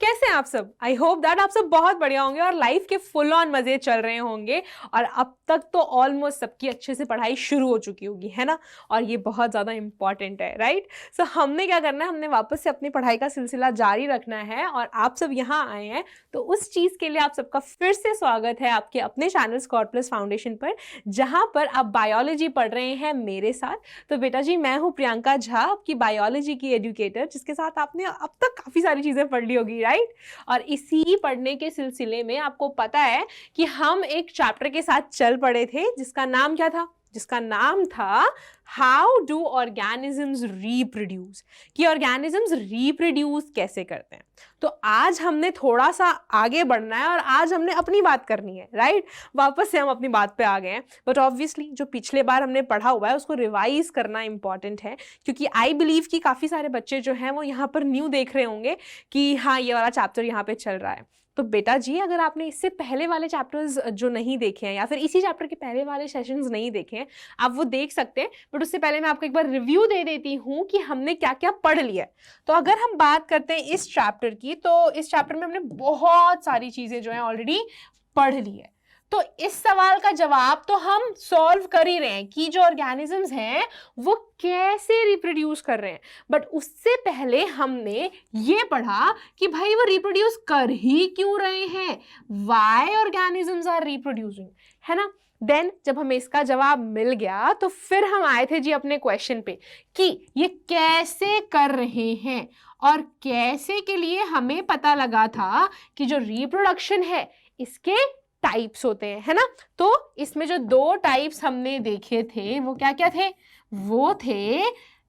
कैसे हैं आप सब? आई होप दैट आप सब बहुत बढ़िया होंगे और लाइफ के फुल ऑन मजे चल रहे होंगे और अब तक तो ऑलमोस्ट सबकी अच्छे से पढ़ाई शुरू हो चुकी होगी, है ना? और ये बहुत ज़्यादा इंपॉर्टेंट है, राइट? सो हमने क्या करना है, हमने वापस से अपनी पढ़ाई का सिलसिला जारी रखना है और आप सब यहाँ आए हैं तो उस चीज़ के लिए आप सबका फिर से स्वागत है आपके अपने चैनल स्कॉट प्लस फाउंडेशन पर, जहाँ पर आप बायोलॉजी पढ़ रहे हैं मेरे साथ। तो बेटा जी, मैं हूँ प्रियंका झा, आपकी बायोलॉजी की एजुकेटर, जिसके साथ आपने अब तक काफ़ी सारी चीज़ें पढ़ ली होगी, राइट? और इसी पढ़ने के सिलसिले में आपको पता है कि हम एक चैप्टर के साथ चल पड़े थे जिसका नाम क्या था? जिसका नाम था हाउ डू ऑर्गेनिजम्स रिप्रोड्यूस, कि ऑर्गेनिजम्स रिप्रोड्यूस कैसे करते हैं। तो आज हमने थोड़ा सा आगे बढ़ना है और आज हमने अपनी बात करनी है, राइट? वापस से हम अपनी बात पे आ गए हैं, बट ऑब्वियसली जो पिछले बार हमने पढ़ा हुआ है उसको रिवाइज करना इंपॉर्टेंट है, क्योंकि आई बिलीव कि काफ़ी सारे बच्चे जो हैं वो यहाँ पर न्यू देख रहे होंगे कि हाँ, ये वाला चैप्टर यहाँ पे चल रहा है। तो बेटा जी, अगर आपने इससे पहले वाले चैप्टर्स जो नहीं देखे हैं या फिर इसी चैप्टर के पहले वाले सेशंस नहीं देखे हैं, आप वो देख सकते हैं, बट उससे पहले मैं आपको एक बार रिव्यू दे देती हूँ कि हमने क्या क्या पढ़ लिया है। तो अगर हम बात करते हैं इस चैप्टर की, तो इस चैप्टर में हमने बहुत सारी चीजें जो है ऑलरेडी पढ़ ली है। तो इस सवाल का जवाब तो हम सॉल्व कर ही रहे हैं कि जो ऑर्गेनिजम्स हैं वो कैसे रिप्रोड्यूस कर रहे हैं, बट उससे पहले हमने ये पढ़ा कि भाई वो रिप्रोड्यूस कर ही क्यों रहे हैं, व्हाई ऑर्गेनिजम्स आर रिप्रोड्यूसिंग, है ना? देन जब हमें इसका जवाब मिल गया तो फिर हम आए थे जी अपने क्वेश्चन पे कि ये कैसे कर रहे हैं, और कैसे के लिए हमें पता लगा था कि जो रिप्रोडक्शन है इसके टाइप्स होते हैं, है ना? तो इसमें जो दो टाइप्स हमने देखे थे वो क्या क्या थे? वो थे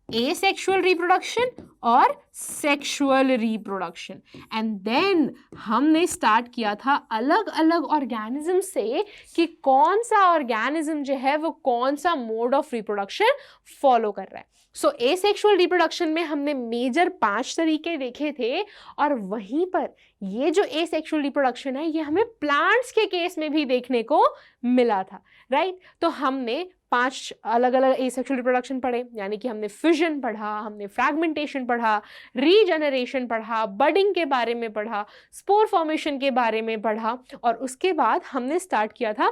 एसेक्सुअल रिप्रोडक्शन और सेक्सुअल रिप्रोडक्शन। एंड देन हमने स्टार्ट किया था अलग अलग ऑर्गेनिज्म से कि कौन सा ऑर्गेनिज्म जो है वो कौन सा मोड ऑफ रिप्रोडक्शन फॉलो कर रहा है। सो एसेक्सुअल रिप्रोडक्शन में हमने मेजर 5 तरीके देखे थे, और वहीं पर ये जो एसेक्सुअल रिप्रोडक्शन है ये हमें प्लांट्स के केस में भी देखने को मिला था, राइट? तो हमने 5 अलग अलग एसेक्सुअल रिप्रोडक्शन पढ़े, यानी कि हमने फिजन पढ़ा, हमने फ्रैगमेंटेशन पढ़ा, रीजनरेशन पढ़ा, बडिंग के बारे में पढ़ा, स्पोर फॉर्मेशन के बारे में पढ़ा, और उसके बाद हमने स्टार्ट किया था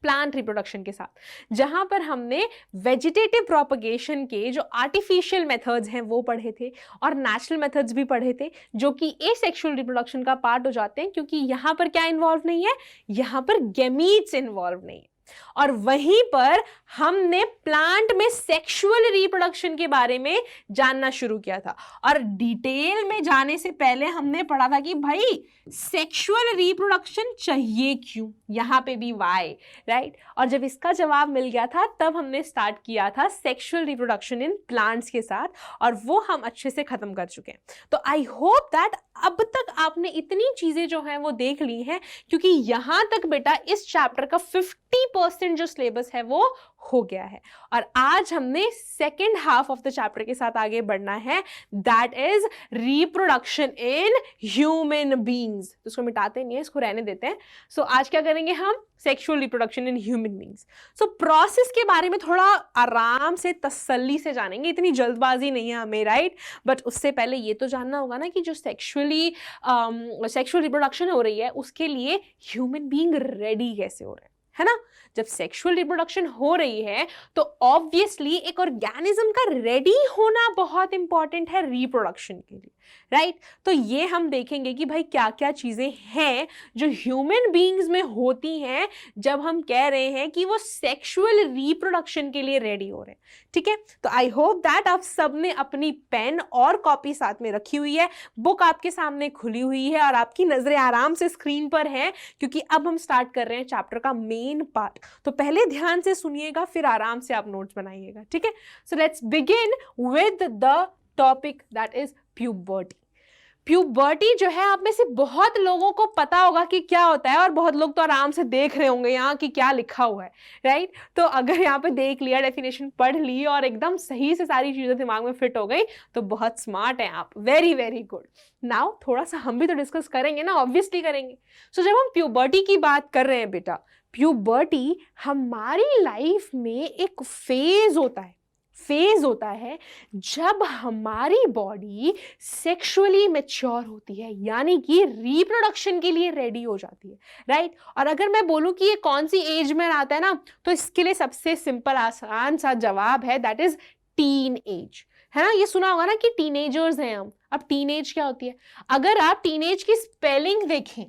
प्लांट रिप्रोडक्शन के साथ, जहां पर हमने वेजिटेटिव प्रोपगेशन के जो आर्टिफिशियल मेथड्स हैं वो पढ़े थे और नेचुरल मेथड्स भी पढ़े थे, जो कि एसेक्सुअल रिप्रोडक्शन का पार्ट हो जाते हैं, क्योंकि यहां पर क्या इन्वॉल्व नहीं है, यहां पर गैमीट्स इन्वॉल्व नहीं है। और वहीं पर हमने प्लांट में सेक्सुअल रिप्रोडक्शन के बारे में जानना शुरू किया था, और डिटेल में जाने से पहले हमने पढ़ा था कि भाई सेक्सुअल रिप्रोडक्शन चाहिए क्यों, यहां पे भी वाई, राइट? और जब इसका जवाब मिल गया था तब हमने स्टार्ट किया था सेक्सुअल रिप्रोडक्शन इन प्लांट्स के साथ, और वो हम अच्छे से खत्म कर चुके हैं। तो आई होप दैट अब तक आपने इतनी चीजें जो हैं वो देख ली हैं, क्योंकि यहां तक बेटा इस चैप्टर का 50% जो सिलेबस है वो हो गया है। और आज हमने second half of the chapter के साथ आगे बढ़ना है, that is reproduction in human beings. तो इसको मिटाते नहीं है, इसको रहने देते हैं। सो आज क्या करेंगे हम? Sexual reproduction in human beings. So process के बारे में थोड़ा आराम से तसल्ली से जानेंगे, इतनी जल्दबाजी नहीं है हमें, राइट? बट उससे पहले ये तो जानना होगा ना कि जो सेक्सुअल रिप्रोडक्शन हो रही है उसके लिए ह्यूमन बींग रेडी कैसे हो रहे हैं, है ना? जब सेक्सुअल रिप्रोडक्शन हो रही है तो ऑब्वियसली एक ऑर्गेनिज्म का रेडी होना बहुत इंपॉर्टेंट है रिप्रोडक्शन के लिए, राइट? तो ये हम देखेंगे कि भाई क्या क्या चीजें हैं जो ह्यूमन बीइंग्स में होती हैं जब हम कह रहे हैं कि वो सेक्सुअल रिप्रोडक्शन के लिए रेडी हो रहे हैं, ठीक है? तो आई होप दैट आप सबने अपनी पेन और कॉपी साथ में रखी हुई है, बुक आपके सामने खुली हुई है और आपकी नजरें आराम से स्क्रीन पर हैं, क्योंकि अब हम स्टार्ट कर रहे हैं चैप्टर का मेन पार्ट। तो पहले ध्यान से सुनिएगा, फिर आराम से आप नोट्स बनाइएगा, ठीक है? So let's begin with the topic that is puberty. Puberty जो है आप में से बहुत लोगों को पता होगा कि क्या होता है, और बहुत लोग तो आराम से देख रहे होंगे यहाँ कि क्या लिखा हुआ है, राइट? तो अगर यहाँ पे देख लिया, डेफिनेशन पढ़ ली और एकदम सही से सारी चीजें दिमाग में फिट हो गई तो बहुत स्मार्ट हैं आप, वेरी वेरी गुड। नाउ थोड़ा सा हम भी तो डिस्कस करेंगे ना, ऑब्वियसली करेंगे। सो जब हम प्यूबर्टी की बात कर रहे हैं बेटा, प्यूबर्टी हमारी लाइफ में एक फेज होता है, फेज होता है जब हमारी बॉडी सेक्सुअली मैच्योर होती है, यानी कि रिप्रोडक्शन के लिए रेडी हो जाती है, राइट। और अगर मैं बोलूं कि ये कौन सी एज में आता है ना, तो इसके लिए सबसे सिंपल आसान सा जवाब है, दैट इज टीन एज, है ना। ये सुना होगा ना कि टीनेजर्स हैं हम। अब टीनेज क्या होती है? अगर आप टीनेज की स्पेलिंग देखें,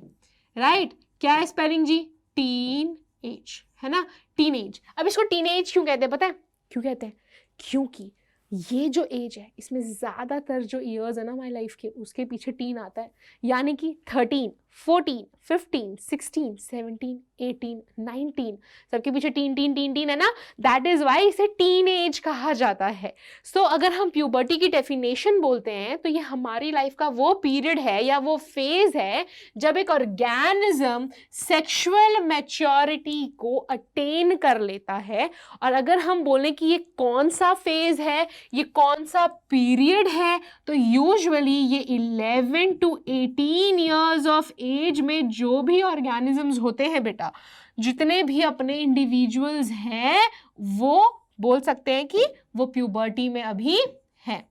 राइट, क्या है स्पेलिंग जी? टीन एज, है ना, टीनेज। अब इसको टीनेज क्यों कहते हैं पता है? क्यों कहते हैं? क्योंकि ये जो एज है इसमें ज्यादातर जो ईयर्स है ना हमारी लाइफ के, उसके पीछे टीन आता है, यानी कि 13, 14, 15, 16, 17, 18, 19, सबके पीछे टीन टीन टीन टीन है ना। दैट इज वाई इसे टीन एज कहा जाता है। सो अगर हम प्यूबर्टी की डेफिनेशन बोलते हैं तो ये हमारी लाइफ का वो पीरियड है या वो फेज है जब एक ऑर्गेनिज्म सेक्सुअल मैच्योरिटी को अटेन कर लेता है। और अगर हम बोलें कि ये कौन सा फेज है, ये कौन सा पीरियड है, तो यूजुअली ये 11 to 18 ईयर्स ऑफ एज में जो भी ऑर्गेनिजम्स होते हैं बेटा, जितने भी अपने इंडिविजुअल्स हैं, वो बोल सकते हैं कि वो प्यूबर्टी में अभी हैं,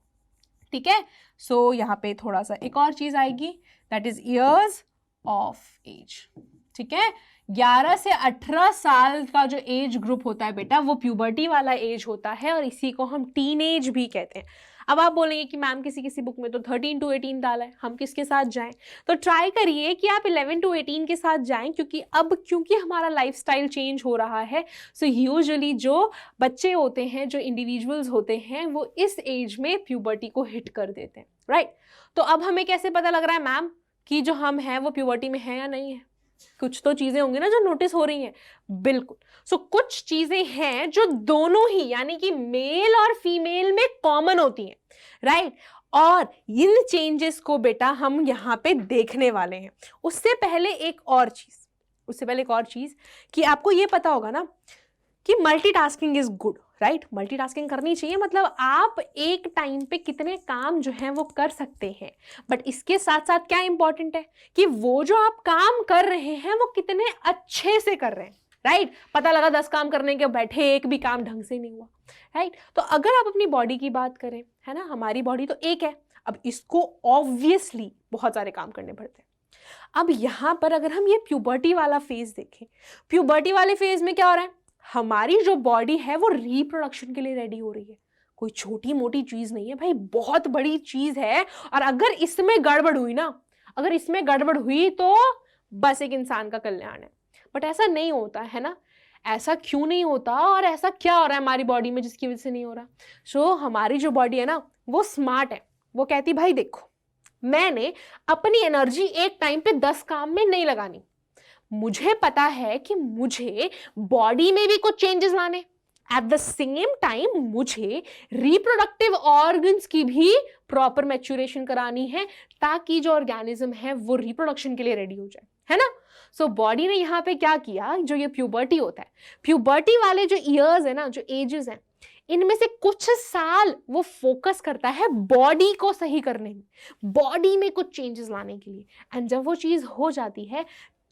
ठीक है। सो यहाँ पे थोड़ा सा एक और चीज आएगी, that is years of age, ठीक है। 11 से 18 साल का जो एज ग्रुप होता है बेटा, वो प्यूबर्टी वाला एज होता है और इसी को हम टीनेज भी कहते हैं। अब आप बोलेंगे कि मैम किसी किसी बुक में तो 13 to 18 डाला है, हम किसके साथ जाएं? तो ट्राई करिए कि आप 11 to 18 के साथ जाएं, क्योंकि हमारा लाइफस्टाइल चेंज हो रहा है। सो यूजुअली जो बच्चे होते हैं, जो इंडिविजुअल्स होते हैं, वो इस एज में प्यूबर्टी को हिट कर देते हैं, राइट। तो अब हमें कैसे पता लग रहा है मैम कि जो हम हैं वो प्यूबर्टी में है या नहीं है? कुछ तो चीजें होंगी ना जो नोटिस हो रही हैं। बिल्कुल। सो कुछ चीजें हैं जो दोनों ही, यानी कि मेल और फीमेल में कॉमन होती हैं, राइट। और इन चेंजेस को बेटा हम यहां पे देखने वाले हैं। उससे पहले एक और चीज कि आपको ये पता होगा ना कि multitasking is good, right. Multitasking करनी चाहिए, मतलब आप एक टाइम पे कितने काम जो हैं वो कर सकते हैं। बट इसके साथ साथ क्या इंपॉर्टेंट है कि वो जो आप काम कर रहे हैं वो कितने अच्छे से कर रहे हैं, राइट। पता लगा 10 काम करने के बैठे एक भी काम ढंग से नहीं हुआ, राइट। तो अगर आप अपनी बॉडी की बात करें, है ना, हमारी बॉडी तो एक है, अब इसको ऑब्वियसली बहुत सारे काम करने पड़ते हैं। अब यहां पर अगर हम ये प्यूबर्टी वाला फेज देखें, प्यूबर्टी वाले फेज में क्या हो रहा है? हमारी जो बॉडी है वो रिप्रोडक्शन के लिए रेडी हो रही है। कोई छोटी मोटी चीज नहीं है भाई, बहुत बड़ी चीज है। और अगर इसमें गड़बड़ हुई तो बस एक इंसान का कल्याण है। बट ऐसा नहीं होता है ना। ऐसा क्यों नहीं होता और ऐसा क्या हो रहा है हमारी बॉडी में जिसकी वजह से नहीं हो रहा? सो हमारी जो बॉडी है ना वो स्मार्ट है। वो कहती भाई देखो, मैंने अपनी एनर्जी एक टाइम पे 10 काम में नहीं लगानी। मुझे पता है कि मुझे बॉडी में भी कुछ चेंजेस लाने, एट द सेम टाइम मुझे रिप्रोडक्टिव ऑर्गन्स की भी प्रॉपर मैच्योरेशन करानी है, ताकि जो ऑर्गेनिज्म है वो रिप्रोडक्शन के लिए रेडी हो जाए, है ना। सो बॉडी ने यहाँ पे क्या किया, जो ये प्यूबर्टी होता है, प्यूबर्टी वाले जो ईयर्स है ना, जो एजेस हैं, इनमें से कुछ साल वो फोकस करता है बॉडी को सही करने में, बॉडी में कुछ चेंजेस लाने के लिए। एंड जब वो चीज हो जाती है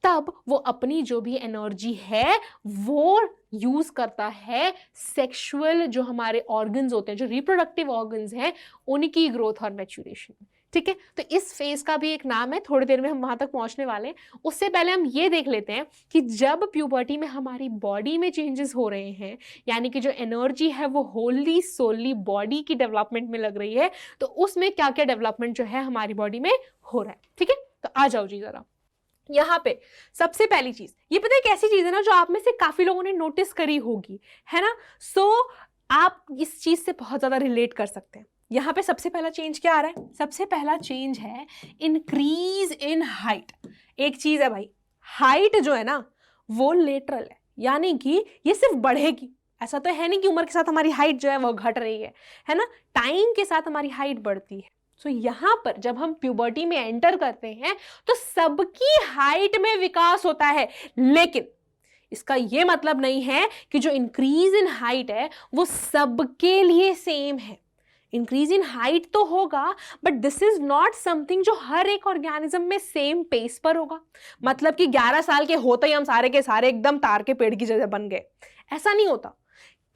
तब वो अपनी जो भी एनर्जी है वो यूज करता है सेक्सुअल जो हमारे ऑर्गन्स होते हैं, जो रिप्रोडक्टिव ऑर्गन्स हैं, उनकी ग्रोथ और मैच्योरेशन, ठीक है। तो इस फेज का भी एक नाम है, थोड़ी देर में हम वहां तक पहुंचने वाले हैं। उससे पहले हम ये देख लेते हैं कि जब प्यूबर्टी में हमारी बॉडी में चेंजेस हो रहे हैं, यानी कि जो एनर्जी है वो होली सोली बॉडी की डेवलपमेंट में लग रही है, तो उसमें क्या क्या डेवलपमेंट जो है हमारी बॉडी में हो रहा है, ठीक है। तो आ जाओ जी जरा यहाँ पे। सबसे पहली चीज ये पता है कैसी चीज है ना, जो आप में से काफी लोगों ने नोटिस करी होगी, है ना। सो आप इस चीज से बहुत ज्यादा रिलेट कर सकते हैं। यहाँ पे सबसे पहला चेंज क्या आ रहा है? सबसे पहला चेंज है इंक्रीज इन हाइट। एक चीज है भाई, हाइट जो है ना वो लेटरल है, यानी कि ये सिर्फ बढ़ेगी। ऐसा तो है नहीं कि उम्र के साथ हमारी हाइट जो है वो घट रही है ना। टाइम के साथ हमारी हाइट बढ़ती है। सो यहां पर जब हम प्यूबर्टी में एंटर करते हैं तो सबकी हाइट में विकास होता है, लेकिन इसका यह मतलब नहीं है कि जो इंक्रीज इन हाइट है वो सबके लिए सेम है। इंक्रीज इन हाइट तो होगा, but this is not something जो हर एक ऑर्गेनिज्म में सेम पेस पर होगा। मतलब कि 11 साल के होते ही हम सारे के सारे एकदम तार के पेड़ की जगह बन गए, ऐसा नहीं होता।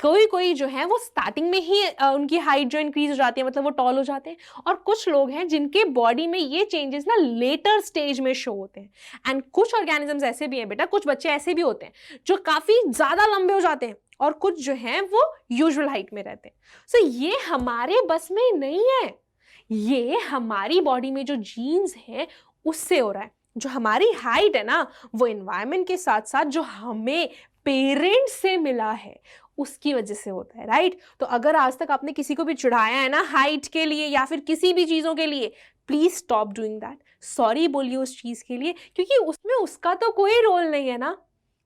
कोई कोई जो है वो स्टार्टिंग में ही उनकी हाइट जो इंक्रीज हो जाती है, मतलब वो टॉल हो जाते हैं, और कुछ लोग हैं जिनके बॉडी में ये चेंजेस ना लेटर स्टेज में शो होते हैं। एंड कुछ ऑर्गेनिजम्स ऐसे भी हैं बेटा, कुछ बच्चे ऐसे भी होते हैं जो काफी ज्यादा लंबे हो जाते हैं, और कुछ जो हैं वो यूजुअल हाइट में रहते हैं। सो ये हमारे बस में नहीं है, ये हमारी बॉडी में जो जीन्स हैं उससे हो रहा है। जो हमारी हाइट है ना, वो एनवायरनमेंट के साथ साथ जो हमें पेरेंट्स से मिला है उसकी वजह से होता है, राइट। तो अगर आज तक आपने किसी को भी चिढ़ाया है ना हाइट के लिए या फिर किसी भी चीजों के लिए, please stop doing that. Sorry बोलिए उस चीज के लिए, क्योंकि उसमें उसका तो कोई रोल नहीं है ना,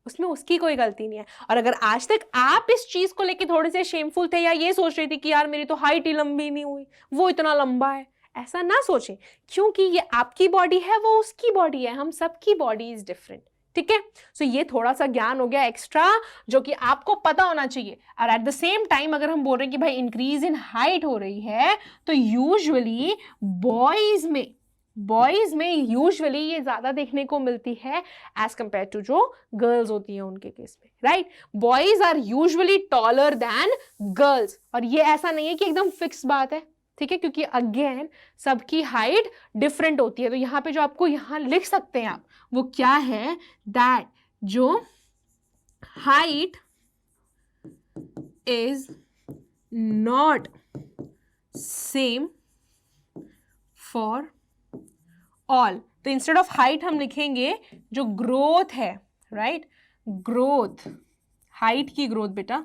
उसमें उसकी कोई गलती नहीं है। और अगर आज तक आप इस चीज को लेके थोड़े से शेमफुल थे या ये सोच रही थी कि यार मेरी तो हाइट ही लंबी नहीं हुई, वो इतना लंबा है, ऐसा ना सोचें, क्योंकि ये आपकी बॉडी है, वो उसकी बॉडी है, हम सबकी बॉडी इज डिफरेंट, ठीक है। सो ये थोड़ा सा ज्ञान हो गया एक्स्ट्रा जो कि आपको पता होना चाहिए। और एट द सेम टाइम अगर हम बोल रहे हैं कि भाई इंक्रीज इन हाइट हो रही है, तो यूजुअली बॉयज में यूजुअली ये ज्यादा देखने को मिलती है एज कंपेयर टू जो गर्ल्स होती हैं उनके केस में, right. Boys are usually taller than girls, और ये ऐसा नहीं है कि एकदम फिक्स बात है, ठीक है, क्योंकि अगेन सबकी हाइट डिफरेंट होती है। तो यहाँ पे जो आपको यहाँ लिख सकते हैं आप, वो क्या है, दैट जो height is not same for all. तो इंस्टेड ऑफ हाइट हम लिखेंगे जो ग्रोथ है, राइट, ग्रोथ, हाइट की ग्रोथ बेटा,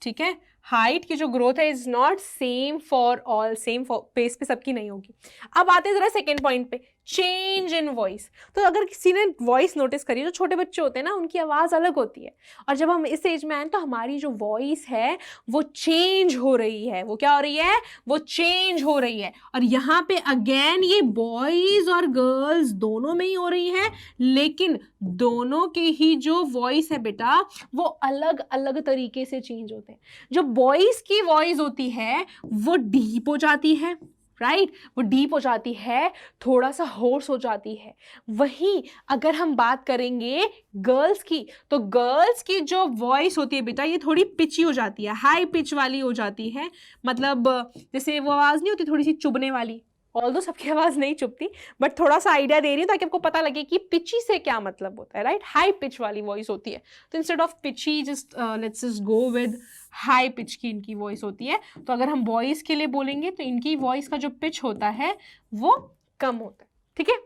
ठीक है, हाइट की जो ग्रोथ है is not same for all, same pace पे सबकी नहीं होगी। अब आते हैं जरा सेकेंड पॉइंट पे, चेंज इन वॉइस। तो अगर किसी ने वॉइस नोटिस करी, जो छोटे बच्चे होते हैं ना उनकी आवाज़ अलग होती है, और जब हम इस एज में आए तो हमारी जो वॉइस है वो चेंज हो रही है। वो क्या हो रही है, वो चेंज हो रही है। और यहाँ पे अगेन ये बॉयज और गर्ल्स दोनों में ही हो रही है, लेकिन दोनों की ही जो वॉइस है बेटा वो अलग अलग तरीके से चेंज होते हैं। जो बॉयज की वॉइस होती है वो डीप हो जाती है, राइट, वो डीप हो जाती है, थोड़ा सा होर्स हो जाती है। वहीं अगर हम बात करेंगे गर्ल्स की, तो गर्ल्स की जो वॉइस होती है बेटा ये थोड़ी पिची हो जाती है, हाई पिच वाली हो जाती है। मतलब जैसे वो आवाज़ नहीं होती थोड़ी सी चुभने वाली, ऑल्दो सबकी आवाज़ नहीं चुभती, बट थोड़ा सा आइडिया दे रही हूँ ताकि आपको पता लगे कि पिची से क्या मतलब होता है, राइट। हाई पिच वाली वॉइस होती है। तो instead of peachy just let's just go with high pitch की इनकी वॉइस होती है। तो अगर हम बॉयज़ के लिए बोलेंगे तो इनकी वॉइस का जो पिच होता है वो कम होता है, ठीक है।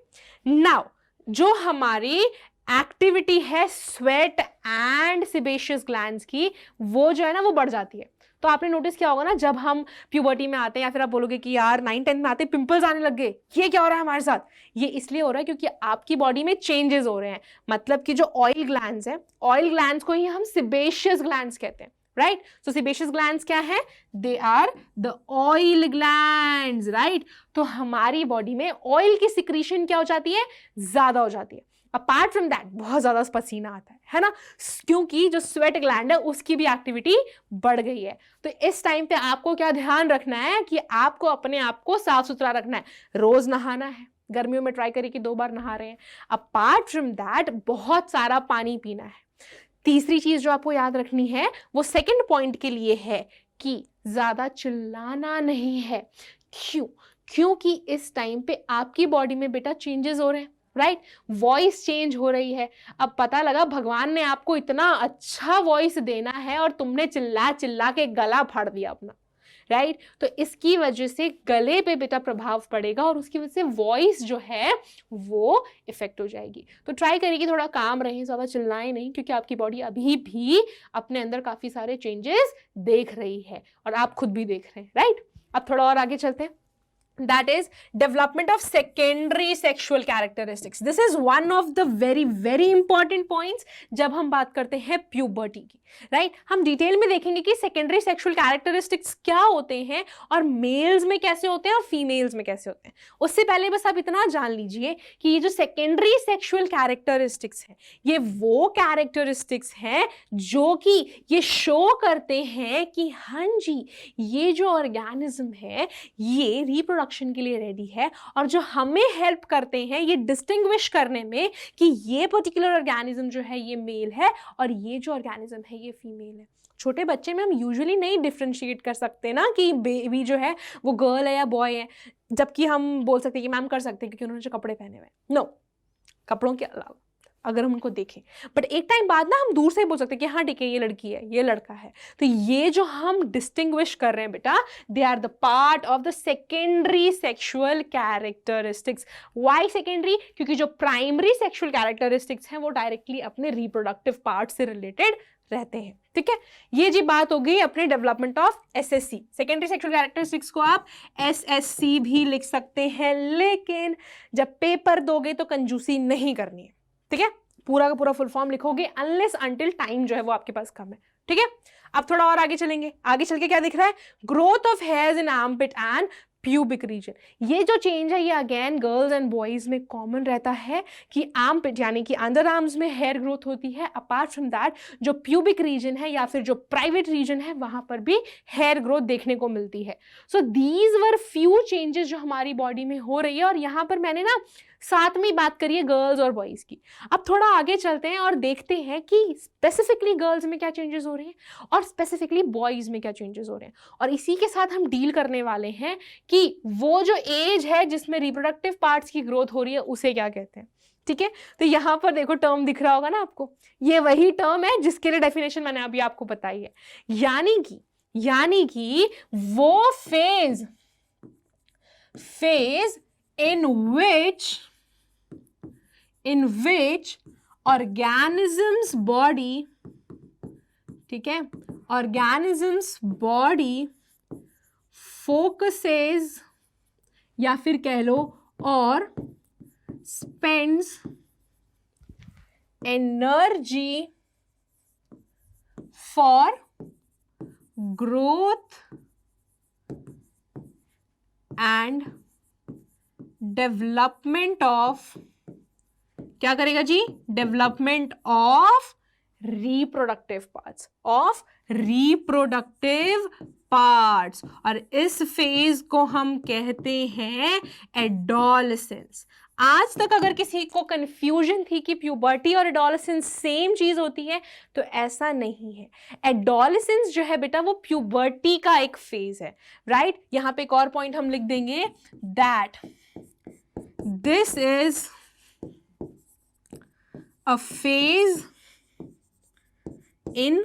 नाउ जो हमारी एक्टिविटी है स्वेट एंड सिबेशियस ग्लैंड्स की, वो जो है ना वो बढ़ जाती है। तो आपने नोटिस किया होगा ना, जब हम प्यूबर्टी में आते हैं या फिर आप बोलोगे कि यार 9-10 में आते पिंपल्स आने लग गए, ये क्या हो रहा है हमारे साथ, ये इसलिए हो रहा है क्योंकि आपकी बॉडी में चेंजेस हो रहे हैं। मतलब कि जो ऑयल ग्लैंड्स हैं, ऑयल ग्लैंड्स को ही हम सिबेशियस ग्लैंड्स कहते हैं, राइट। सो सिबेशियस ग्लैंड्स क्या है, they are the oil glands, right. तो हमारी बॉडी में ऑयल की सिक्रीशन क्या हो जाती है, ज्यादा हो जाती है। अपार्ट फ्रॉम दैट बहुत ज्यादा पसीना आता है ना, क्योंकि जो स्वेट ग्लैंड है उसकी भी एक्टिविटी बढ़ गई है। तो इस टाइम पे आपको क्या ध्यान रखना है कि आपको अपने आप को साफ सुथरा रखना है, रोज नहाना है, गर्मियों में ट्राई करिए कि 2 बार नहा रहे हैं। अपार्ट फ्रॉम दैट बहुत सारा पानी पीना है। तीसरी चीज जो आपको याद रखनी है वो सेकंड पॉइंट के लिए है कि ज्यादा चिल्लाना नहीं है। क्यों, क्योंकि इस टाइम पे आपकी बॉडी में बेटा चेंजेस हो रहे हैं, राइट, वॉइस चेंज हो रही है। अब पता लगा भगवान ने आपको इतना अच्छा वॉइस देना है और तुमने चिल्ला चिल्ला के गला फाड़ दिया अपना, राइट। तो इसकी वजह से गले पे बेटा प्रभाव पड़ेगा और उसकी वजह से वॉइस जो है वो इफेक्ट हो जाएगी। तो ट्राई करिए कि थोड़ा काम रहे, ज़्यादा चिल्लाएं नहीं, क्योंकि आपकी बॉडी अभी भी अपने अंदर काफ़ी सारे चेंजेस देख रही है और आप खुद भी देख रहे हैं, राइट। अब थोड़ा और आगे चलते हैं, that is development of secondary sexual characteristics. This is one of the very important points जब हम बात करते हैं प्यूबर्टी की, राइट। हम डिटेल में देखेंगे कि सेकेंडरी सेक्सुअल कैरेक्टरिस्टिक्स क्या होते हैं और मेल्स में कैसे होते हैं और फीमेल्स में कैसे होते हैं। उससे पहले बस आप इतना जान लीजिए कि ये जो सेकेंडरी सेक्सुअल कैरेक्टरिस्टिक्स हैं ये वो कैरेक्टरिस्टिक्स हैं जो कि ये शो करते हैं कि हाँ जी ये जो ऑर्गेनिज्म है ये रिप्रोडक्शन के लिए रेडी है, और जो हमें हेल्प करते हैं ये डिस्टिंग्विश करने में कि ये पर्टिकुलर ऑर्गेनिज्म जो है ये मेल है और ये जो ऑर्गेनिज्म है ये फीमेल है। छोटे बच्चे में हम यूजुअली नहीं डिफ्रेंशिएट कर सकते ना कि बेबी जो है वो गर्ल है या बॉय है, जबकि हम बोल सकते हैं कि मैम कर सकते हैं क्योंकि उन्होंने जो कपड़े पहने हुए हैं। नो, कपड़ों के अलावा अगर हम उनको देखें, बट एक टाइम बाद ना हम दूर से ही बोल सकते हैं कि हाँ ठीक है ये लड़की है ये लड़का है। तो ये जो हम डिस्टिंग्विश कर रहे हैं बेटा, they are the part of the secondary sexual characteristics. Why secondary? क्योंकि जो प्राइमरी सेक्सुअल कैरेक्टरिस्टिक्स हैं वो डायरेक्टली अपने रिप्रोडक्टिव पार्ट से रिलेटेड रहते हैं। ठीक है, ये जी बात हो गई अपने development of SSC. Secondary sexual characteristics को आप एसएससी भी लिख सकते हैं, लेकिन जब पेपर दोगे तो कंजूसी नहीं करनी है। ठीक है, पूरा का पूरा फुल फॉर्म लिखोगे अनलेस अंटिल टाइम जो है वो आपके पास कम है। ठीक है, अब थोड़ा और आगे चलेंगे। आगे चल के क्या दिख रहा है? Growth of hairs in armpit and pubic region. ये जो चेंज है ये अगेन गर्ल्स एंड बॉयज में कॉमन रहता है कि आर्मपिट यानी कि अंडर आर्म्स में हेयर ग्रोथ होती है। अपार्ट फ्रॉम दैट जो प्यूबिक रीजन है या फिर जो प्राइवेट रीजन है वहां पर भी हेयर ग्रोथ देखने को मिलती है। So these were few changes जो हमारी बॉडी में हो रही है, और यहाँ पर मैंने ना साथ में बात करी है गर्ल्स और बॉयज की। अब थोड़ा आगे चलते हैं और देखते हैं कि स्पेसिफिकली गर्ल्स में क्या चेंजेस हो रहे हैं और स्पेसिफिकली बॉयज में क्या चेंजेस हो रहे हैं। और इसी के साथ हम डील करने वाले हैं कि वो जो एज है जिसमें रिप्रोडक्टिव पार्ट्स की ग्रोथ हो रही है उसे क्या कहते हैं। ठीक है, तो यहां पर देखो टर्म दिख रहा होगा ना आपको, ये वही टर्म है जिसके लिए डेफिनेशन मैंने अभी आपको बताई है। यानी कि वो phase in which organisms body, ठीक है, organisms body focuses या फिर कह लो और spends energy for growth and development of, क्या करेगा जी? Development of reproductive parts. और इस फेज को हम कहते हैं एडोलेसेंस। आज तक अगर किसी को कंफ्यूजन थी कि प्यूबर्टी और एडोलेसेंस सेम चीज होती है, तो ऐसा नहीं है। एडोलेसेंस जो है बेटा वो प्यूबर्टी का एक फेज है, राइट? यहां पे एक और पॉइंट हम लिख देंगे, that this is a phase in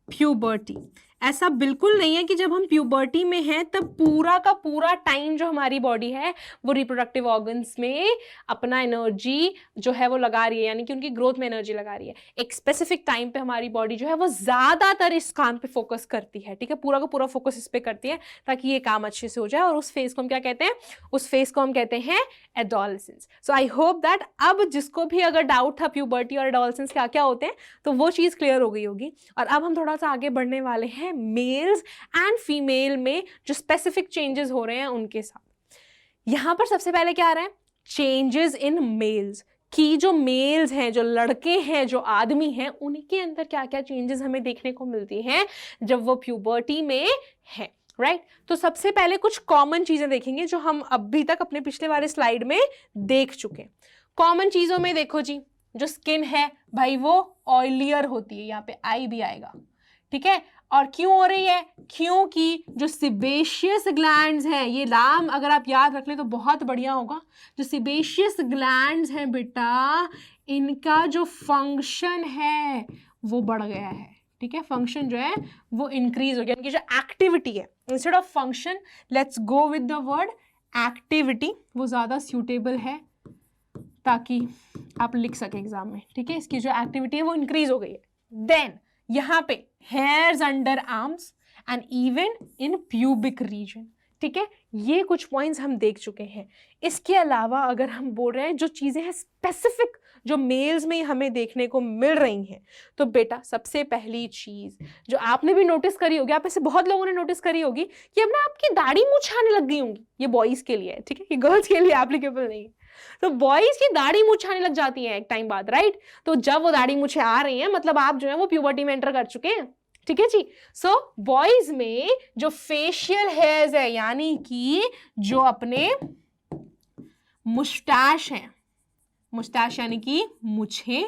puberty। ऐसा बिल्कुल नहीं है कि जब हम प्यूबर्टी में हैं तब पूरा का पूरा टाइम जो हमारी बॉडी है वो रिप्रोडक्टिव ऑर्गन्स में अपना एनर्जी जो है वो लगा रही है, यानी कि उनकी ग्रोथ में एनर्जी लगा रही है। एक स्पेसिफिक टाइम पे हमारी बॉडी जो है वो ज्यादातर इस काम पे फोकस करती है। ठीक है, पूरा का पूरा फोकस इस पे करती है ताकि ये काम अच्छे से हो जाए। और उस फेज को हम क्या कहते हैं? उस फेज को हम कहते हैं adolescence. So I hope that अब जिसको भी अगर डाउट था प्यूबर्टी और एडोलेसेंस क्या क्या होते हैं तो वो चीज क्लियर हो गई होगी। और अब हम थोड़ा सा आगे बढ़ने वाले हैं मेल्स एंड फीमेल में जो स्पेसिफिक चेंजेस हो रहे हैं उनके साथ। यहां पर सबसे पहले क्या आ रहा है? चेंजेस इन मेल्स, कि जो मेल्स हैं, जो लड़के हैं, जो आदमी हैं, उनके अंदर क्या क्या चेंजेस हमें देखने को मिलती हैं जब वो प्यूबर्टी में है, राइट? तो सबसे पहले कुछ कॉमन चीजें देखेंगे जो हम अभी तक अपने पिछले वाले स्लाइड में देख चुके हैं। कॉमन चीजों में देखो जी, जो स्किन है भाई वो ऑयलियर होती है, यहाँ पे आई भी आएगा। ठीक है, और क्यों हो रही है? क्योंकि जो सिबेशियस ग्लैंड्स हैं, ये नाम अगर आप याद रख ले तो बहुत बढ़िया होगा। जो सिबेशियस ग्लैंड्स हैं बेटा, इनका जो फंक्शन है वो बढ़ गया है। ठीक है, फंक्शन जो है वो इंक्रीज हो गया, इनकी जो एक्टिविटी है, instead of function let's go with the word activity, वो ज्यादा सूटेबल है ताकि आप लिख सके एग्जाम में। ठीक है, इसकी जो एक्टिविटी है वो इंक्रीज हो गई है। देन यहाँ पे hairs under arms and even in pubic region. ठीक है, ये कुछ पॉइंट्स हम देख चुके हैं। इसके अलावा अगर हम बोल रहे हैं जो चीजें हैं स्पेसिफिक जो मेल्स में हमें देखने को मिल रही हैं, तो बेटा सबसे पहली चीज जो आपने भी नोटिस करी होगी, आप ऐसे बहुत लोगों ने नोटिस करी होगी कि अब ना आपकी दाढ़ी मूंछ आने लग गई होंगी। ये बॉयज के लिए है, ठीक है, ये गर्ल्स के लिए एप्लीकेबल नहीं है। तो बॉयज की दाढ़ी मूंछ आने लग जाती है एक टाइम बाद, राइट? तो जब वो दाढ़ी मूंछें आ रही हैं मतलब आप जो है वो प्यूबर्टी में एंटर कर चुके हैं। ठीक है जी। सो बॉयज में जो फेशियल हेयर्स है, यानी कि जो अपने मुस्टैश है, मुस्टैश यानी कि मुछे,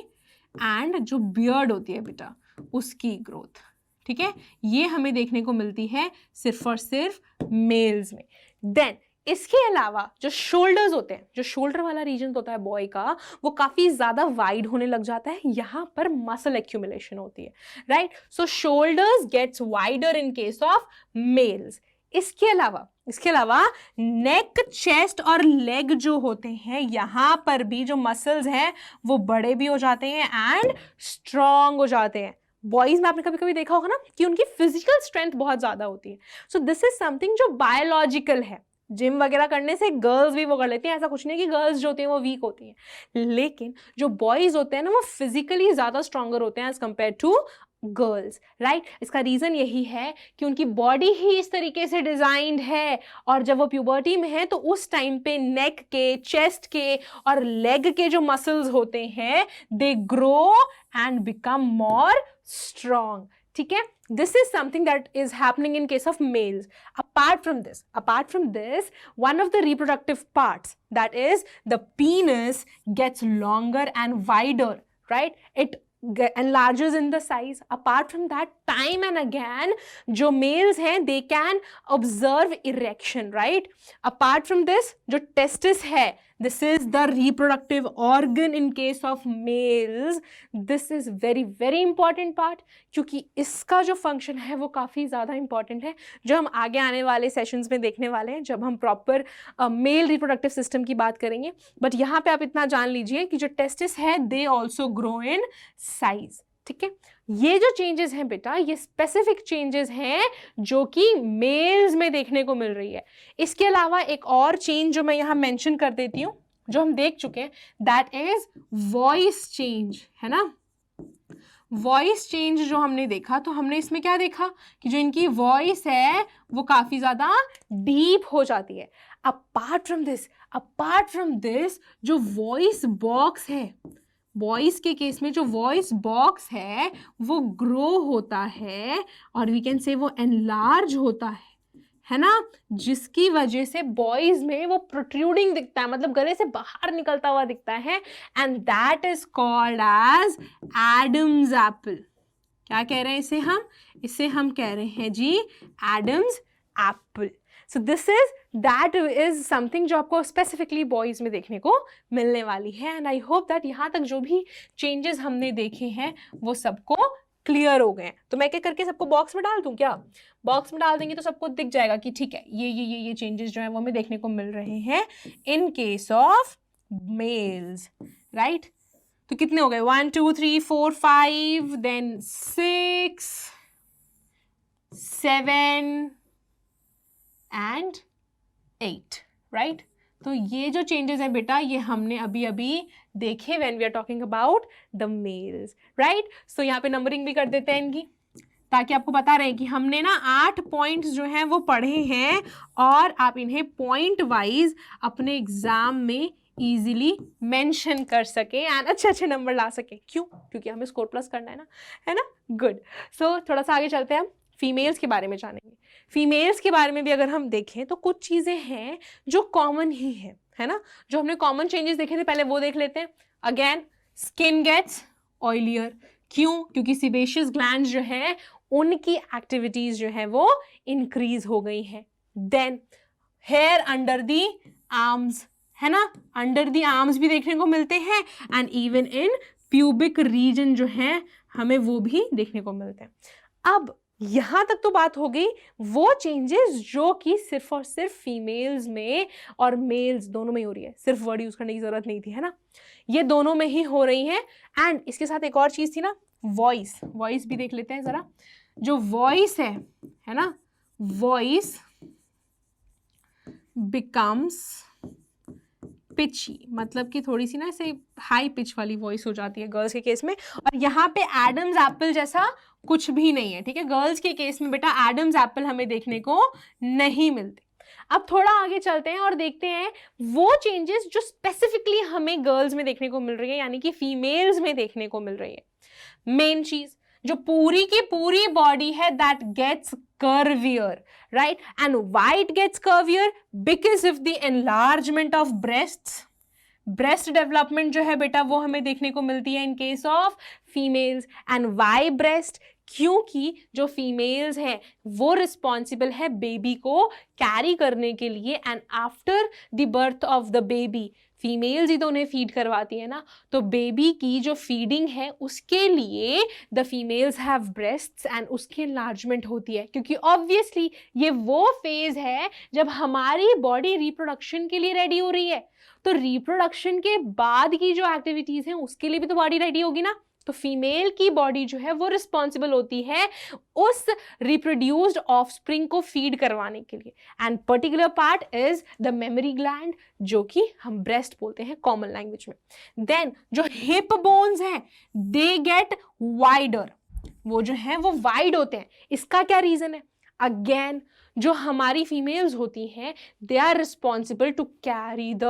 एंड जो बियर्ड होती है बेटा उसकी ग्रोथ। ठीक है, ये हमें देखने को मिलती है सिर्फ और सिर्फ मेल्स में। देन इसके अलावा जो शोल्डर्स होते हैं, जो शोल्डर वाला रीजन होता है बॉय का, वो काफी ज्यादा वाइड होने लग जाता है, यहां पर मसल एक्यूमुलेशन होती है, right. So shoulders gets wider in case of males. इसके अलावा नेक, चेस्ट और लेग जो होते हैं, यहां पर भी जो मसल्स हैं वो बड़े भी हो जाते हैं एंड स्ट्रांग हो जाते हैं। बॉयज में आपने कभी कभी देखा होगा ना कि उनकी फिजिकल स्ट्रेंथ बहुत ज्यादा होती है। सो दिस इज समथिंग जो बायोलॉजिकल है। जिम वगैरह करने से गर्ल्स भी वो कर लेती हैं, ऐसा कुछ नहीं कि गर्ल्स जो होती हैं वो वीक होती हैं, लेकिन जो बॉयज होते हैं ना वो फिजिकली ज्यादा स्ट्रांगर होते हैं as compare to girls, right. इसका रीजन यही है कि उनकी बॉडी ही इस तरीके से डिजाइंड है, और जब वो प्यूबर्टी में है तो उस टाइम पे नेक के, चेस्ट के और लेग के जो मसल्स होते हैं they grow and become more strong, ठीक है। This is something that is happening in case of males. Apart from this, one of the reproductive parts, that is the penis, gets longer and wider, right? It enlarges in the size. Apart from that, time and again, जो males हैं, they can observe erection, right? Apart from this, जो testis है, this is the reproductive organ in case of males. This is very very important part, क्योंकि इसका जो function है वो काफ़ी ज़्यादा इंपॉर्टेंट है, जो हम आगे आने वाले सेशंस में देखने वाले हैं जब हम प्रॉपर मेल रिप्रोडक्टिव सिस्टम की बात करेंगे। बट यहाँ पे आप इतना जान लीजिए कि जो टेस्टिस है they also grow in size, ठीक है। ये जो चेंजेस हैं बेटा, ये स्पेसिफिक चेंजेस हैं जो कि मेल्स में देखने को मिल रही है। इसके अलावा एक और चेंज जो मैं यहाँ मेंशन कर देती हूँ, जो हम देख चुके हैं, दैट इज वॉइस चेंज, है ना। वॉइस चेंज जो हमने देखा, तो हमने इसमें क्या देखा कि जो इनकी वॉइस है वो काफी ज्यादा डीप हो जाती है। अपार्ट फ्रॉम दिस जो वॉइस बॉक्स है, बॉयज के केस में जो वॉइस बॉक्स है वो ग्रो होता है, और वी कैन से वो एनलार्ज होता है ना, जिसकी वजह से बॉयज में वो प्रोट्रूडिंग दिखता है, मतलब गले से बाहर निकलता हुआ दिखता है, and that is called as Adam's apple. क्या कह रहे हैं इसे हम कह रहे हैं जी Adam's apple. So that is something जो आपको स्पेसिफिकली बॉयज में देखने को मिलने वाली है, एंड आई होप दैट यहाँ तक जो भी चेंजेस हमने देखे हैं वो सबको क्लियर हो गए। तो मैं क्या करके सबको बॉक्स में डाल दूं क्या? बॉक्स में डाल देंगे तो सबको दिख जाएगा कि ठीक है ये चेंजेस जो है वो हमें देखने को मिल रहे हैं इन केस ऑफ मेल्स, राइट। तो कितने हो गए? 1 2 3 4 5, देन 6 7 एंड 8, राइट। तो ये जो चेंजेस हैं बेटा ये हमने अभी देखे when we are talking about the males, right. So यहाँ पे नंबरिंग भी कर देते हैं इनकी, ताकि आपको पता रहे कि हमने ना 8 पॉइंट्स जो हैं वो पढ़े हैं, और आप इन्हें पॉइंट वाइज अपने एग्जाम में इजीली मेंशन कर सके एंड अच्छे नंबर ला सके। क्यों? क्योंकि हमें स्कोर प्लस करना है ना। गुड। सो थोड़ा सा आगे चलते हैं, हम फीमेल्स के बारे में जानेंगे। फीमेल्स के बारे में भी अगर हम देखें तो कुछ चीज़ें हैं जो कॉमन ही हैं, है ना। जो हमने कॉमन चेंजेस देखे थे पहले वो देख लेते हैं। Again skin gets oilier. क्यों? क्योंकि सीबेशियस ग्लैंड्स जो है उनकी एक्टिविटीज जो है वो इंक्रीज हो गई हैं। Then hair under the arms, है ना, अंडर दी आर्म्स भी देखने को मिलते हैं, and even in pubic region जो है हमें वो भी देखने को मिलते हैं। अब यहाँ तक तो बात हो गई वो चेंजेस जो कि सिर्फ और सिर्फ फीमेल्स में और मेल्स दोनों में ही हो रही है, सिर्फ वर्ड यूज करने की जरूरत नहीं थी, है ना, ये दोनों में ही हो रही हैं। एंड इसके साथ एक और चीज थी ना, वॉइस भी देख लेते हैं जरा। जो वॉइस है ना, वॉइस बिकम्स पिची, मतलब कि थोड़ी सी ना ऐसे हाई पिच वाली वॉइस हो जाती है गर्ल्स के केस में, और यहाँ पे एडम्स एप्पल जैसा कुछ भी नहीं है, ठीक है। गर्ल्स के केस में बेटा एडम्स एप्पल हमें देखने को नहीं मिलते। अब थोड़ा आगे चलते हैं और देखते हैं वो चेंजेस जो स्पेसिफिकली हमें गर्ल्स में देखने को मिल रही है, यानी कि फीमेल्स में देखने को मिल रही है। मेन चीज जो पूरी की पूरी बॉडी है that gets curvier, right. And why it gets curvier? Because of the enlargement of breasts. Breast development जो है बेटा वो हमें देखने को मिलती है in case of females. And why breast? क्योंकि जो फीमेल्स हैं वो रिस्पॉन्सिबल है बेबी को कैरी करने के लिए, and after the birth of the baby females ही तो उन्हें फीड करवाती है ना, तो बेबी की जो फीडिंग है उसके लिए the females have breasts and उसकी एनलार्जमेंट होती है, क्योंकि ऑब्वियसली ये वो फेज है जब हमारी बॉडी रिप्रोडक्शन के लिए रेडी हो रही है। तो रिप्रोडक्शन के बाद की जो एक्टिविटीज हैं उसके लिए भी तो बॉडी रेडी होगी ना। तो फीमेल की बॉडी जो है वो रिस्पॉन्सिबल होती है उस रिप्रोड्यूस्ड ऑफस्प्रिंग को फीड करवाने के लिए, and particular part is the memory gland, जो कि हम ब्रेस्ट बोलते हैं कॉमन लैंग्वेज में। देन जो हिप बोन्स हैं दे गेट वाइडर, वो जो है वो वाइड होते हैं। इसका क्या रीजन है? अगेन जो हमारी फीमेल्स होती हैं they are responsible to carry the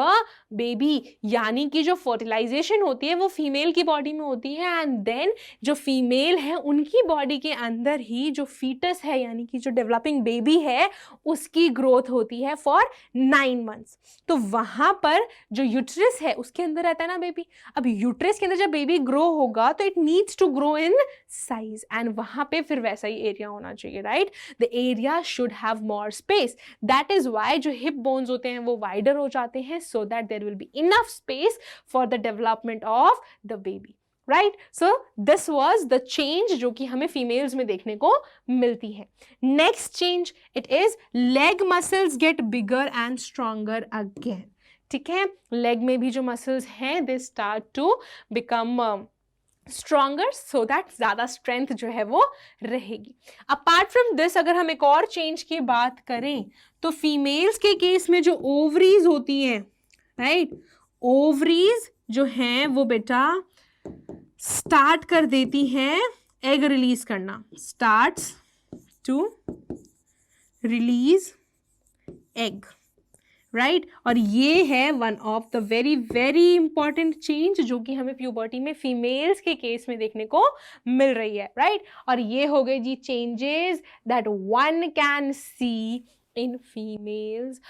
baby, यानी कि जो फर्टिलाइजेशन होती है वो फीमेल की बॉडी में होती है, एंड देन जो फीमेल है उनकी बॉडी के अंदर ही जो फीटस है यानी कि जो डेवलपिंग बेबी है उसकी ग्रोथ होती है फॉर 9 months। तो वहाँ पर जो यूट्रस है उसके अंदर रहता है ना बेबी। अब यूट्रस के अंदर जब बेबी ग्रो होगा तो it needs to grow in size, and वहाँ पे फिर वैसा ही एरिया होना चाहिए, right? The area should have more space, that is why जो hip bones होते हैं वो wider हो जाते हैं, so that there will be enough space for the development of the baby, right? So this was the change जो कि हमें females में देखने को मिलती है। Next change, it is leg muscles get bigger and stronger again, ठीक है? leg में भी जो muscles हैं they start to become stronger, so that ज़्यादा स्ट्रेंथ जो है वो रहेगी। अपार्ट फ्रॉम दिस अगर हम एक और चेंज की बात करें तो फीमेल्स के केस में जो ओवरीज होती हैं, राइट, ओवरीज जो हैं वो बेटा स्टार्ट कर देती हैं एग रिलीज करना, starts to release egg, right? और ये है one of the very very important change जो कि हमें प्यूबर्टी में फीमेल्स के केस में देखने को मिल रही है, राइट? और ये हो गए जी changes that one can see in females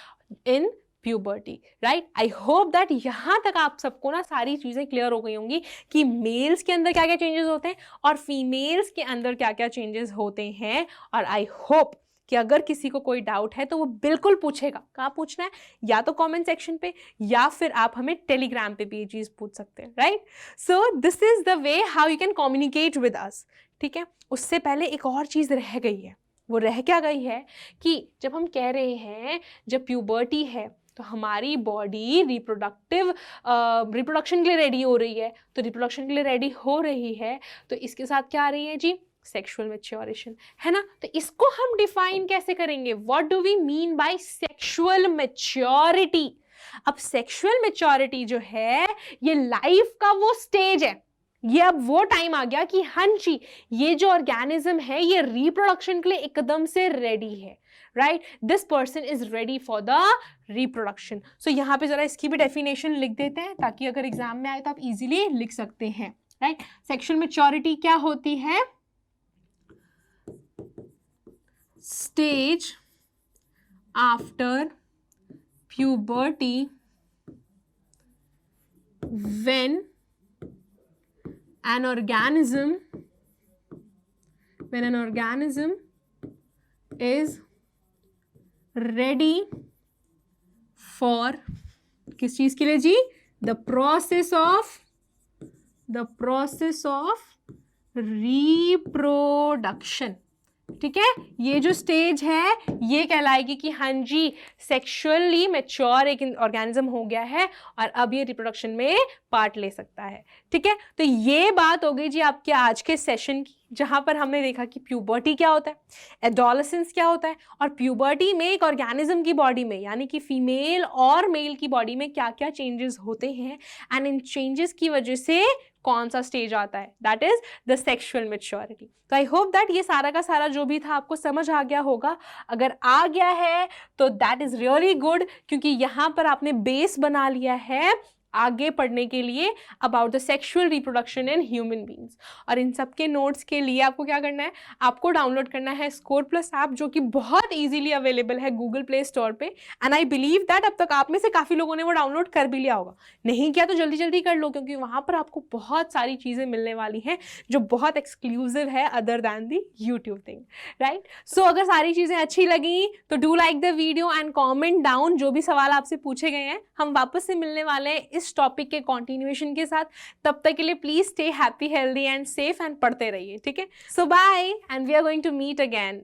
in puberty, right? I hope that यहाँ तक आप सबको ना सारी चीज़ें क्लियर हो गई होंगी कि मेल्स के अंदर क्या क्या चेंजेस होते हैं और फीमेल्स के अंदर क्या क्या चेंजेस होते हैं। और आई होप कि अगर किसी को कोई डाउट है तो वो बिल्कुल पूछेगा। कहाँ पूछना है? या तो कमेंट सेक्शन पे या फिर आप हमें टेलीग्राम पे भी ये चीज़ पूछ सकते हैं, right? So this is the way how you can communicate with us, ठीक है? उससे पहले एक और चीज़ रह गई है। वो रह क्या गई है कि जब हम कह रहे हैं जब प्यूबर्टी है तो हमारी बॉडी रिप्रोडक्शन के लिए रेडी हो रही है, तो रिप्रोडक्शन के लिए रेडी हो रही है तो इसके साथ क्या आ रही है जी? सेक्सुअल मैच्योरेशन, है ना? तो इसको हम डिफाइन कैसे करेंगे? What do we mean by sexual maturity? अब सेक्सुअल मैच्योरिटी जो है ये लाइफ का वो स्टेज है, ये अब वो टाइम आ गया कि हाँ जी ये जो ऑर्गेनिज्म है ये रिप्रोडक्शन के लिए एकदम से रेडी है, right? This person is ready for the reproduction. So यहाँ पे जरा इसकी भी डेफिनेशन लिख देते हैं ताकि अगर एग्जाम में आए तो आप इजीली लिख सकते हैं, राइट? सेक्सुअल मैच्योरिटी क्या होती है? Stage after puberty when an organism is ready for किस चीज के लिए जी? the process of reproduction, ठीक है? ये जो स्टेज है ये कहलाएगी कि हाँ जी सेक्सुअली मैच्योर एक ऑर्गेनिज्म हो गया है और अब ये रिप्रोडक्शन में पार्ट ले सकता है, ठीक है? तो ये बात हो गई जी आपके आज के सेशन की, जहां पर हमने देखा कि प्यूबर्टी क्या होता है, एडोलेसेंस क्या होता है, और प्यूबर्टी में एक ऑर्गेनिज्म की बॉडी में यानी कि फीमेल और मेल की बॉडी में क्या क्या चेंजेस होते हैं, एंड इन चेंजेस की वजह से कौन सा स्टेज आता है, that is the sexual maturity. तो आई होप दैट ये सारा का सारा जो भी था आपको समझ आ गया होगा। अगर आ गया है तो दैट इज रियली गुड, क्योंकि यहाँ पर आपने बेस बना लिया है आगे पढ़ने के लिए about the sexual reproduction in human beings. और इन सब के नोट्स के लिए आपको क्या करना है, आपको डाउनलोड करना है स्कोर प्लस ऐप, जो कि बहुत ईजिली अवेलेबल है गूगल प्ले स्टोर पे। एंड आई बिलीव दैट अब तक आप में से काफ़ी लोगों ने वो डाउनलोड कर भी लिया होगा। नहीं किया तो जल्दी जल्दी कर लो, क्योंकि वहाँ पर आपको बहुत सारी चीज़ें मिलने वाली हैं जो बहुत एक्सक्लूसिव है other than the YouTube thing, right. So अगर सारी चीज़ें अच्छी लगी तो do like the video and comment down जो भी सवाल आपसे पूछे गए हैं। हम वापस से मिलने वाले हैं इस टॉपिक के कॉन्टिन्यूएशन के साथ। तब तक के लिए please stay happy, healthy and safe and पढ़ते रहिए, ठीक है। So bye and we are going to meet again.